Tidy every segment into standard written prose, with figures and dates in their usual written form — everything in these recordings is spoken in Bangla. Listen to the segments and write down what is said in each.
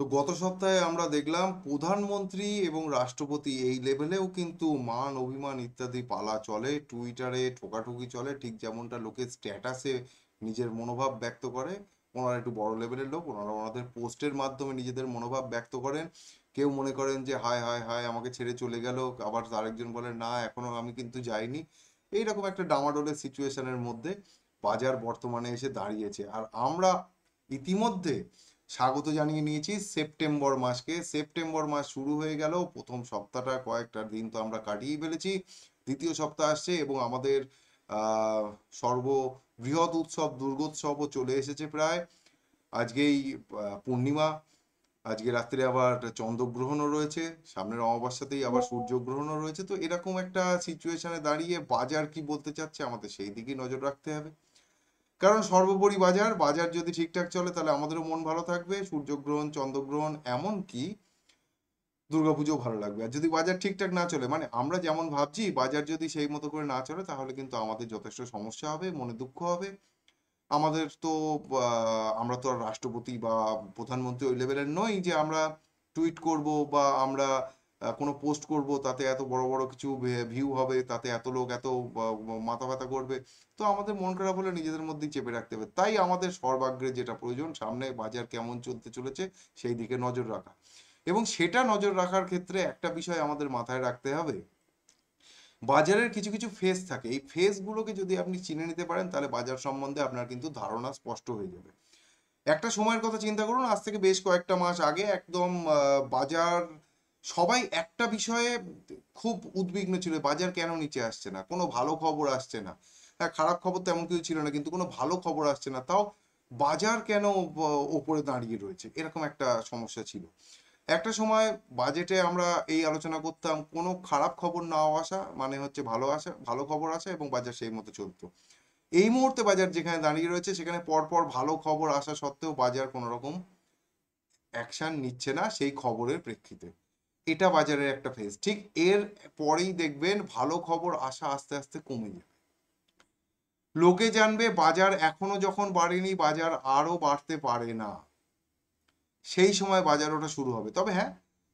তো গত সপ্তাহে আমরা দেখলাম প্রধানমন্ত্রী এবং রাষ্ট্রপতি এই লেভেলেও কিন্তু মান অভিমান ইত্যাদি পালা চলে, টুইটারে ঠোকাঠুকি চলে, ঠিক যেমনটা লোকের স্ট্যাটাসে নিজের মনোভাব ব্যক্ত করে। ওনারা একটু বড় লেভেলের লোক, ওনারা ওনাদের পোস্টের মাধ্যমে নিজেদের মনোভাব ব্যক্ত করেন। কেউ মনে করেন যে হায় হায় হায় আমাকে ছেড়ে চলে গেল, আবার আরেকজন বলেন না এখনো আমি কিন্তু যাইনি। এইরকম একটা ডামাডোলের সিচুয়েশনের মধ্যে বাজার বর্তমানে এসে দাঁড়িয়েছে। আর আমরা ইতিমধ্যে স্বাগত জানিয়ে নিয়েছি সেপ্টেম্বর মাসকে। সেপ্টেম্বর মাস শুরু হয়ে গেল, প্রথম সপ্তাহটা কয়েকটা দিন তো আমরা কাটিয়েই ফেলেছি, দ্বিতীয় সপ্তাহ আসছে এবং আমাদের আহ সর্ববৃহৎ উৎসব দুর্গোৎসবও চলে এসেছে প্রায়। আজকেই পূর্ণিমা, আজকে রাত্রে আবার চন্দ্রগ্রহণও রয়েছে, সামনের অমাবস্যাতেই আবার সূর্যগ্রহণও রয়েছে। তো এরকম একটা সিচুয়েশনে দাঁড়িয়ে বাজার কি বলতে চাচ্ছে আমাদের সেই দিকেই নজর রাখতে হবে। কারণ সর্বোপরি বাজার বাজার যদি ঠিকঠাক চলে তাহলে আমাদেরও মন ভালো থাকবে, সূর্যগ্রহণ চন্দ্রগ্রহণ এমনকি দুর্গাপুজোও ভালো লাগবে। আর যদি বাজার ঠিকঠাক না চলে, মানে আমরা যেমন ভাবছি বাজার যদি সেই মতো করে না চলে, তাহলে কিন্তু আমাদের যথেষ্ট সমস্যা হবে, মনে দুঃখ হবে। আমাদের তো আমরা তো আর রাষ্ট্রপতি বা প্রধানমন্ত্রী ওই লেভেলের নই যে আমরা টুইট করব বা আমরা কোনো পোস্ট করব তাতে এত বড় বড় কিছু ভিউ হবে, তাতে এত লোক এত মাথা ব্যথা করবে। তো আমাদের মন খারাপ হলে নিজেদের মধ্যেই চেপে রাখতে হবে। তাই আমাদের সর্বাগ্রে যেটা প্রয়োজন, সামনে বাজার কেমন চলতে চলেছে সেই দিকে নজর রাখা। এবং সেটা নজর রাখার ক্ষেত্রে একটা বিষয় আমাদের মাথায় রাখতে হবে, বাজারের কিছু কিছু ফেজ থাকে, এই ফেজগুলোকে যদি আপনি চিনে নিতে পারেন তাহলে বাজার সম্বন্ধে আপনার কিন্তু ধারণা স্পষ্ট হয়ে যাবে। একটা সময়ের কথা চিন্তা করুন, আজ থেকে বেশ কয়েকটা মাস আগে একদম বাজার সবাই একটা বিষয়ে খুব উদ্বিগ্ন ছিল, বাজার কেন নিচে আসছে না, কোনো ভালো খবর আসছে না। হ্যাঁ, খারাপ খবর তেমন কিছু ছিল না, কিন্তু কোনো ভালো খবর আসছে না, তাও বাজার কেন ওপরে দাঁড়িয়ে রয়েছে, এরকম একটা সমস্যা ছিল। একটা সময় বাজেটে আমরা এই আলোচনা করতাম, কোনো খারাপ খবর না আসা মানে হচ্ছে ভালো আসা, ভালো খবর আসা এবং বাজার সেই মতো চলতো। এই মুহূর্তে বাজার যেখানে দাঁড়িয়ে রয়েছে সেখানে পরপর ভালো খবর আসা সত্ত্বেও বাজার কোনো রকম অ্যাকশন নিচ্ছে না সেই খবরের প্রেক্ষিতে। এটা বাজারের একটা ফেজ। ঠিক এর পরেই দেখবেন ভালো খবর আসা আস্তে আস্তে কমে যাবে। লোকে জানবে বাজার এখনো যখন বাড়েনি, বাজার আরো বাড়তে পারে না, সেই সময় বাজার ওঠা শুরু হবে। তবে হ্যাঁ,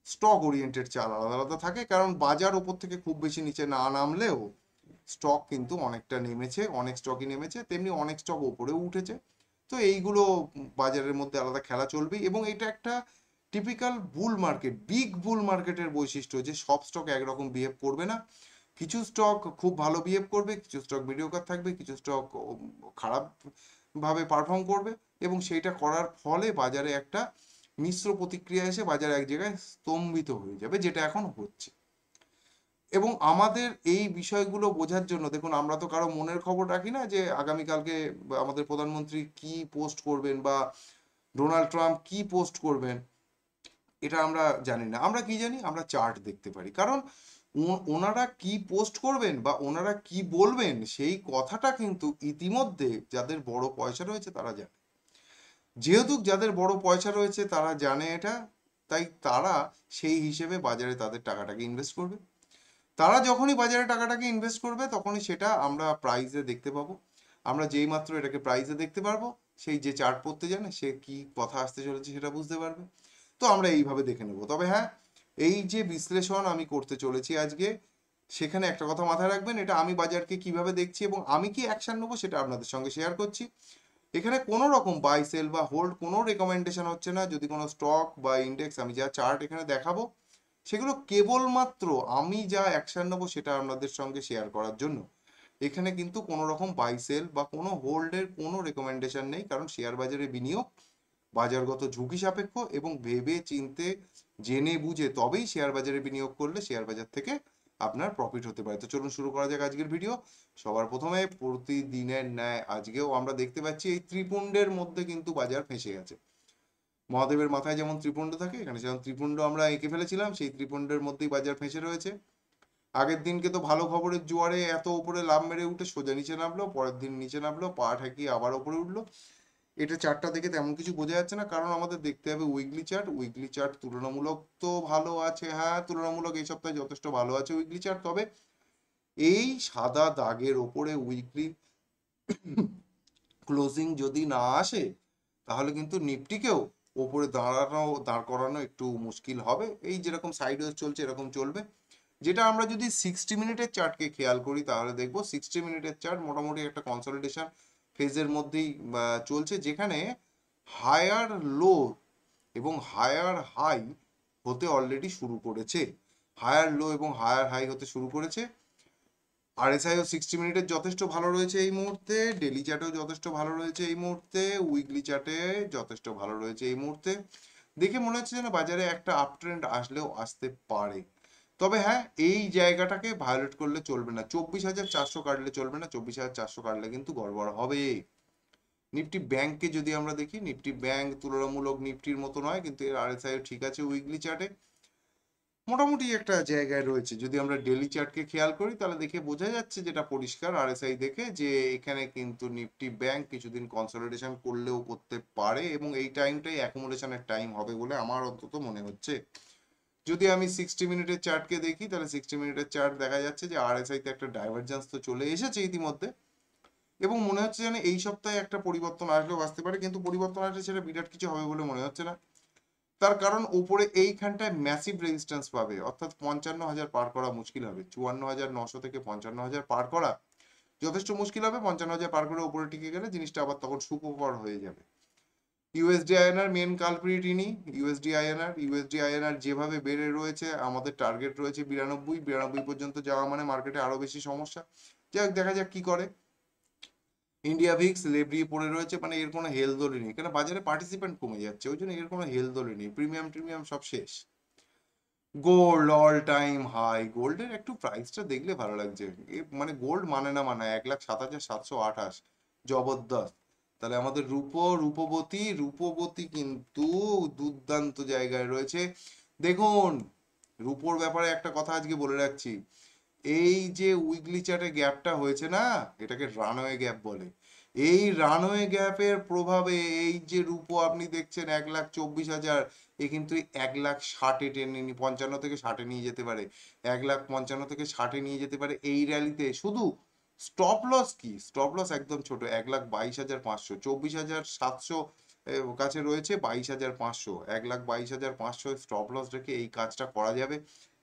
স্টক ওরিয়েন্টেড চাল আলাদা আলাদা থাকে, কারণ বাজার ওপর থেকে খুব বেশি নিচে না নামলেও স্টক কিন্তু অনেকটা নেমেছে, অনেক স্টকই নেমেছে, তেমনি অনেক স্টক ওপরেও উঠেছে। তো এইগুলো বাজারের মধ্যে আলাদা খেলা চলবেই। এবং এটা একটা টিপিক্যাল বুল মার্কেট, বিগ বুল মার্কেটের বৈশিষ্ট্য যে সব স্টক একরকম বিহেভ করবে না। কিছু স্টক খুব ভালো বিহেভ করবে, কিছু স্টক মিডিওকার থাকবে, কিছু স্টক খারাপ ভাবে পারফর্ম করবে। এবং সেইটা করার ফলে বাজারে একটা মিশ্র প্রতিক্রিয়া এসে বাজার এক জায়গায় স্তম্ভিত হয়ে যাবে, যেটা এখন হচ্ছে। এবং আমাদের এই বিষয়গুলো বোঝার জন্য দেখুন, আমরা তো কারো মনের খবর রাখি না যে আগামীকালকে আমাদের প্রধানমন্ত্রী কি পোস্ট করবেন বা ডোনাল্ড ট্রাম্প কি পোস্ট করবেন, এটা আমরা জানি না। আমরা কি জানি, আমরা চার্ট দেখতে পারি। কারণ ওনারা কি পোস্ট করবেন বা ওনারা কি বলবেন সেই কথাটা কিন্তু ইতিমধ্যে যাদের বড় পয়সা রয়েছে তারা জানে। যেহেতু যাদের বড় পয়সা রয়েছে তারা জানে এটা, তাই তারা সেই হিসেবে বাজারে তাদের টাকাটাকে ইনভেস্ট করবে। তারা যখনই বাজারে টাকাটাকে ইনভেস্ট করবে তখনই সেটা আমরা প্রাইসে দেখতে পাবো। আমরা যেই মাত্র এটাকে প্রাইসে দেখতে পারবো, সেই যে চার্ট পড়তে জানে সে কি কথা আসতে চলেছে সেটা বুঝতে পারবে। তো আমরা এইভাবে দেখে নেব। তবে হ্যাঁ, এই যে বিশ্লেষণ আমি করতে চলেছি আজকে, সেখানে একটা কথা মাথায় রাখবেন, এটা আমি বাজারকে কিভাবে দেখছি এবং আমি কি অ্যাকশন নেবো সেটা আপনাদের সঙ্গে শেয়ার করছি। এখানে কোনো রকম বাই সেল বা হোল্ড কোনো রেকমেন্ডেশন হচ্ছে না। যদি কোনো স্টক বা ইন্ডেক্স, আমি যা চার্ট এখানে দেখাবো সেগুলো কেবলমাত্র আমি যা অ্যাকশন নেবো সেটা আপনাদের সঙ্গে শেয়ার করার জন্য। এখানে কিন্তু কোনো রকম বাই সেল বা কোনো হোল্ডের কোনো রেকমেন্ডেশন নেই, কারণ শেয়ার বাজারে বিনিয়োগ বাজারগত ঝুঁকি সাপেক্ষ এবং ভেবে চিনতে জেনে বুঝে তবেই শেয়ার বাজারে বিনিয়োগ করলে শেয়ার বাজার থেকে আপনার প্রফিট হতে পারে। তো চলুন শুরু করা যাক আজকের ভিডিও। সবার প্রথমে প্রতিদিনের ন্যায় আজকেও আমরা দেখতে পাচ্ছি এই ত্রিপুণ্ডের মধ্যে কিন্তু বাজার ফেঁসে গেছে। মহাদেবের মাথায় যেমন ত্রিপুণ্ড থাকে, এখানে যেমন ত্রিপুণ্ড আমরা এঁকে ফেলেছিলাম, সেই ত্রিপুণ্ডের মধ্যেই বাজার ফেঁসে রয়েছে। আগের দিনকে তো ভালো খবরের জোয়ারে এত উপরে লাভ মেরে উঠে সোজা নিচে নামলো, পরের দিন নিচে নামলো, পা ঠেকিয়ে আবার উপরে উঠলো। এটা চার্টটা দেখে তেমন কিছু বোঝা যাচ্ছে না, কারণ আমাদের দেখতে হবে উইকলি চার্ট। উইকলি চার্ট তুলনামূলক তো ভালো আছে, হ্যাঁ তুলনামূলক এই সপ্তাহে যথেষ্ট ভালো আছে উইকলি চার্ট। তবে এই সাদা দাগের ওপরে উইকলি ক্লোজিং যদি না আসে তাহলে কিন্তু নিফটিকেও ওপরে দাঁড় করানো একটু মুশকিল হবে। এই যেরকম সাইডওয়েজ চলছে এরকম চলবে। যেটা আমরা যদি 60 মিনিটের চার্টকে খেয়াল করি তাহলে দেখবো 60 মিনিটের চার্ট মোটামুটি একটা কনসলিডেশন ফেজের মধ্যেই চলছে, যেখানে হায়ার লো এবং হায়ার হাই হতে অলরেডি শুরু করেছে। হায়ার লো এবং হায়ার হাই হতে শুরু করেছে। আরএসআইও 60 মিনিটের যথেষ্ট ভালো রয়েছে এই মুহূর্তে, ডেলি চার্টেও যথেষ্ট ভালো রয়েছে এই মুহূর্তে, উইকলি চার্টে যথেষ্ট ভালো রয়েছে এই মুহূর্তে। দেখে মনে হচ্ছে যেন বাজারে একটা আপ ট্রেন্ড আসলেও আসতে পারে। তবে হ্যাঁ, এই জায়গাটাকে ভায়োলেট করলে চলবে না, 24,400 কাটলে চলবে না, 24,400 কাটলে কিন্তু গড়বড় হবে। নিফটি ব্যাংককে যদি আমরা দেখি, নিফটি ব্যাংক তুলনামূলক নিফটির মতো নয়, কিন্তু এর আরএসআইও ঠিক আছে উইকলি চার্টে, মোটামুটি একটা জায়গায় রয়েছে। যদি আমরা ডেলি চার্টকে খেয়াল করি তাহলে দেখে বোঝা যাচ্ছে, যেটা পরিষ্কার আরএসআই দেখে, যে এখানে কিন্তু নিফটি ব্যাংক কিছুদিন কনসলিডেশন করলেও করতে পারে এবং এই টাইমটাই অ্যাকুমুলেশনের টাইম হবে বলে আমার অন্তত মনে হচ্ছে। যদি আমি 60 মিনিটের চার্টকে দেখি তাহলে 60 মিনিটের চার্ট দেখা যাচ্ছে যে আরএসআই তে একটা ডাইভারজেন্স তো চলে এসেছে ইতিমধ্যে, এবং মনে হচ্ছে যেন এই সপ্তাহে একটা পরিবর্তন আসলেও আসতে পারে, কিন্তু পরিবর্তন আসলে সেটা বিরাট কিছু হবে বলে মনে হচ্ছে না। তার কারণ উপরে এইখানটায় ম্যাসিভ রেজিস্ট্যান্স পাবে, অর্থাৎ 55,000 পার করা মুশকিল হবে। 54,900 থেকে 55,000 পার করা যথেষ্ট মুশকিল হবে। 55,000 পার করে উপরে টিকে গেলে জিনিসটা আবার তখন সুখকর হয়ে যাবে। ইউএসডি আইএনআর মেন কালপ্রিট ইনি। ইউএসডি আইএনআর যেভাবে বেড়ে রয়েছে, আমাদের টার্গেট রয়েছে 92 পর্যন্ত যাওয়া, মানে মার্কেটে আরো বেশি সমস্যা। যাই হোক, দেখা যাক কি করে। ইন্ডিয়া ভিক্স লেবড়িয়ে পড়ে রয়েছে, মানে এর কোনো হেলদোলই নেই, কেন বাজারে পার্টিসিপেন্ট কমে যাচ্ছে, ওই জন্য এর কোনো হেলদোলই নেই। প্রিমিয়াম সব শেষ। গোল্ড অল টাইম হাই, গোল্ডের একটু প্রাইসটা দেখলে ভালো লাগছে। মানে গোল্ড মানে না মানে 1,07,728, জবরদস্ত। তাহলে আমাদের রূপবতী কিন্তু দুর্দান্ত জায়গায় রয়েছে। দেখুন, রূপোর ব্যাপারে একটা কথা আজকে বলে রাখছি, এই যে উইকলি চার্টে গ্যাপটা হয়েছে না, এটাকে রানওয়ে গ্যাপ বলে। এই রানওয়ে গ্যাপের প্রভাবে এই যে রূপো আপনি দেখছেন 1,24,000, এ কিন্তু 1,60,000 টেনে 55 থেকে 60 নিয়ে যেতে পারে, 1,55,000 থেকে 60 নিয়ে যেতে পারে এই র্যালিতে। শুধু স্টপ লস কি, স্টপ লস একদম ছোট, 1,22,500, 24,700 কাছে রয়েছে 22,500, 1,22,500 স্টপ লস রেখে এই কাজটা করা যাবে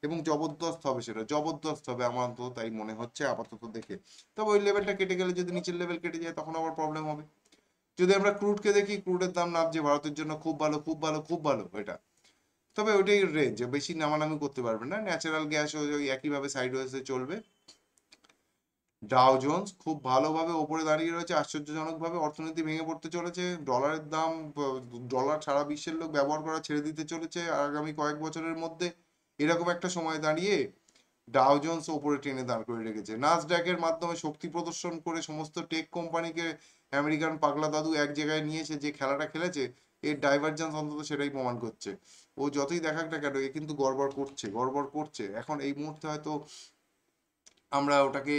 এবং জবরদস্ত হবে, সেটা জবরদস্ত হবে আমার তো তাই মনে হচ্ছে আপাতত দেখে। তবে ওই লেভেলটা কেটে গেলে, যদি নিচের লেভেল কেটে যায় তখন আবার প্রবলেম হবে। যদি আমরা ক্রুডকে দেখি, ক্রুডের দাম নামছে, ভারতের জন্য খুব ভালো খুব ভালো খুব ভালো এটা। তবে ওইটাই রেঞ্জ, বেশি নামানামি করতে পারবে না। ন্যাচারাল গ্যাস ওই একইভাবে সাইড ওয়েজে চলবে। ডাও জোন্স খুব ভালোভাবে ওপরে দাঁড়িয়ে রয়েছে, আশ্চর্যজনকভাবে অর্থনীতি ভেঙে পড়তে চলেছে, ডলারের দাম, ডলার সারা বিশ্বের লোক ব্যবহার করা ছেড়ে দিতে চলেছে আগামী কয়েক বছরের মধ্যে। এরকম একটা সময় দাঁড়িয়ে ডাও জোন্স ওপরে টেনে দাঁড় করে রেখেছে। নাসড্যাকের মাধ্যমে শক্তি প্রদর্শন করে সমস্ত টেক কোম্পানিকে আমেরিকান পাগলা দাদু এক জায়গায় নিয়ে এসে যে খেলাটা খেলেছে, এর ডাইভারজেন্স অন্তত সেটাই প্রমাণ করছে। ও যতই দেখাক না কেন, এ কিন্তু গড়বড় করছে। এখন এই মুহূর্তে হয়তো আমরা ওটাকে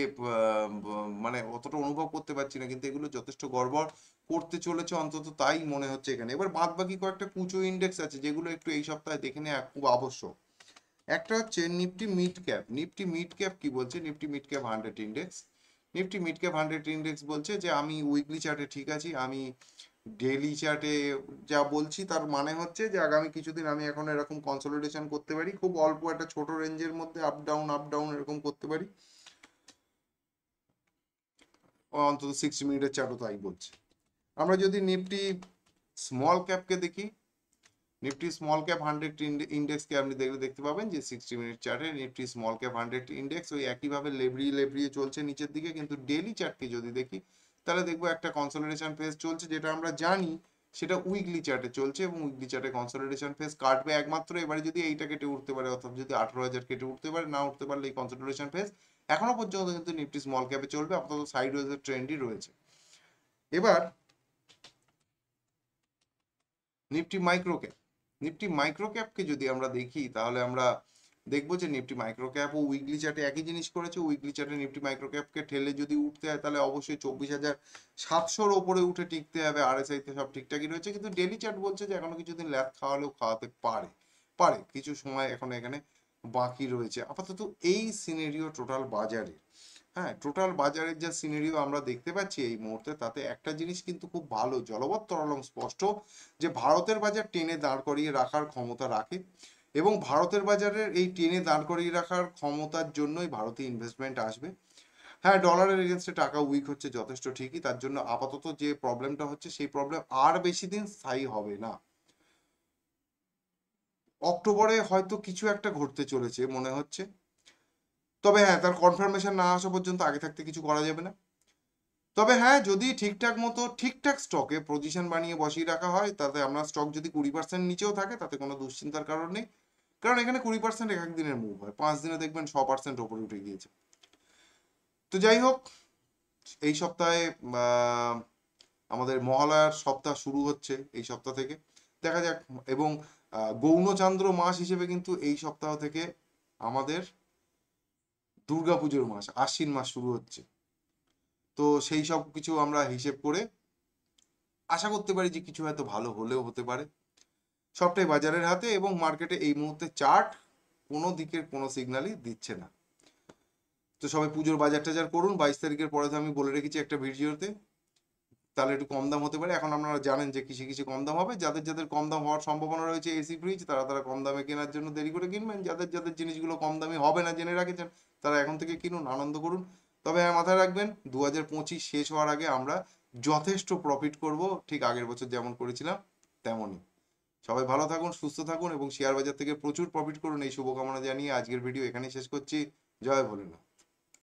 মানে অতটা অনুভব করতে পারছি না, কিন্তু এগুলো যথেষ্ট গড়বড় করতে চলেছে অন্তত তাই মনে হচ্ছে এখানে। এবার বাদ বাকি কয়েকটা কুচো ইন্ডেক্স আছে যেগুলো একটু এই সপ্তাহে দেখে নেওয়া খুব আবশ্যক। একটা হচ্ছে নিফটি মিড ক্যাপ কি বলছে, Nifty mid cap 100 index. Nifty mid cap 100 index বলছে যে আমি উইকলি চার্টে ঠিক আছি, আমি ডেলি চার্টে যা বলছি তার মানে হচ্ছে যে আগামী কিছুদিন আমি এখন এরকম কনসলিডেশন করতে পারি, খুব অল্প একটা ছোট রেঞ্জের মধ্যে আপ ডাউন এরকম করতে পারি, অন্তত 60 মিনিটের চার্টও তাই বলছে। আমরা যদি নিফটি স্মল ক্যাপকে দেখি, নিফটি স্মল ক্যাপ 100 ইন্ডেক্সকে আপনি দেখতে পাবেন যে 60 মিনিট চার্টে নিফটি স্মল ক্যাপ 100 ইন্ডেক্স ওই একইভাবে লেবড়িয়ে চলছে নিচের দিকে। কিন্তু ডেলি চার্টকে যদি দেখি তাহলে দেখবো একটা কনসলিডেশন ফেজ চলছে, যেটা আমরা জানি সেটা উইকলি চার্টে চলছে, এবং উইকলি চার্টে কনসলিডেশন ফেজ কাটবে একমাত্র এবারে যদি এইটা কেটে উঠতে পারে, অর্থাৎ যদি 18,000 কেটে উঠতে পারে, না উঠতে পারলে এই কনসলিডেশন ফেজ এখনো পর্যন্ত কিন্তু নিফটি স্মল ক্যাপে চলবে, আপাতত সাইড ওয়েজের ট্রেন্ডই রয়েছে। এবার নিফটি মাইক্রো ক্যাপকে যদি আমরা দেখি তাহলে আমরা দেখবো যে নিফটি মাইক্রো ক্যাপ ও উইকলি চার্টে একই জিনিস করেছে। উইকলি চার্টে নিফটি মাইক্রো ক্যাপকে ঠেলে যদি উঠতে হয় তাহলে অবশ্যই 24,700 ওপরে উঠে টিকতে হবে। আরএসআই তে সব ঠিকঠাকই রয়েছে, কিন্তু ডেলি চার্ট বলছে যে এখনো কিছুদিন ল্যাপ খাওয়ালেও খাওয়াতে পারে পারে কিছু সময় এখন এখানে বাকি রয়েছে আপাতত এই সিনারিও টোটাল বাজারে। হ্যাঁ, টোটাল বাজারের যা সিনারিও আমরা দেখতে পাচ্ছি এই মুহূর্তে, তাতে একটা জিনিস কিন্তু খুব ভালো জলবত্তর এবং স্পষ্ট, যে ভারতের বাজার টেনে দাঁড় করিয়ে রাখার ক্ষমতা রাখে, এবং ভারতের বাজারের এই টেনে দাঁড় করিয়ে রাখার ক্ষমতার জন্যই ভারতে ইনভেস্টমেন্ট আসবে। হ্যাঁ, ডলারের এগেনস্টে টাকা উইক হচ্ছে যথেষ্ট ঠিকই, তার জন্য আপাতত যে প্রবলেমটা হচ্ছে সেই প্রবলেম আর বেশি দিন স্থায়ী হবে না। অক্টোবরে হয়তো কিছু একটা ঘটতে চলেছে মনে হচ্ছে, তবে হ্যাঁ, তার কনফার্মেশন না আসা পর্যন্ত আগে থাকতে কিছু করা যাবে না। তবে হ্যাঁ, যদি ঠিকঠাক মতো ঠিকঠাক স্টকে পজিশন বানিয়ে বসিয়ে রাখা হয়, তাতে আমরা স্টক যদি 20% নিচেও থাকে তাতে কোনো দুশ্চিন্তার কারণ নেই, কারণ এখানে 20% এক এক দিনের মুভ হয়, 5 দিনে দেখবেন 100% ওপরে উঠে গিয়েছে। তো যাই হোক, এই সপ্তাহে আমাদের মহালয়ার সপ্তাহ শুরু হচ্ছে এই সপ্তাহ থেকে, দেখা যাক। এবং গৌণচান্দ্র মাস হিসেবে কিন্তু এই সপ্তাহ থেকে আমাদের দুর্গাপুজোর মাস, আশ্বিন মাস শুরু হচ্ছে। তো সেই সব কিছু আমরা হিসেব করে আশা করতে পারি যে কিছু হয়তো ভালো হলেও হতে পারে। সবটাই বাজারের হাতে, এবং মার্কেটে এই মুহূর্তে চার্ট কোনো দিকের কোনো সিগন্যালই দিচ্ছে না। তো সবাই পুজোর বাজার টাজার করুন, 22 তারিখের পরে তো আমি বলে রেখেছি একটা ভিডিওতে, তাহলে একটু কম দাম হতে পারে। এখন আপনারা জানেন যে কিসে কিসে কম দাম হবে, যাদের যাদের কম দাম হওয়ার সম্ভাবনা রয়েছে এসি ফ্রিজ, তারা তারা কম দামে কেনার জন্য দেরি করে কিনবেন। যাদের যাদের জিনিসগুলো কম দামে হবে না জেনে রাখেছেন, তারা এখন থেকে কিনুন, আনন্দ করুন। তবে হ্যাঁ, মাথায় রাখবেন 2025 শেষ হওয়ার আগে আমরা যথেষ্ট প্রফিট করব, ঠিক আগের বছর যেমন করেছিলাম তেমনই। সবাই ভালো থাকুন, সুস্থ থাকুন, এবং শেয়ার বাজার থেকে প্রচুর প্রফিট করুন, এই শুভকামনা জানিয়ে আজকের ভিডিও এখানেই শেষ করছি। জয় ভোলেনাথ।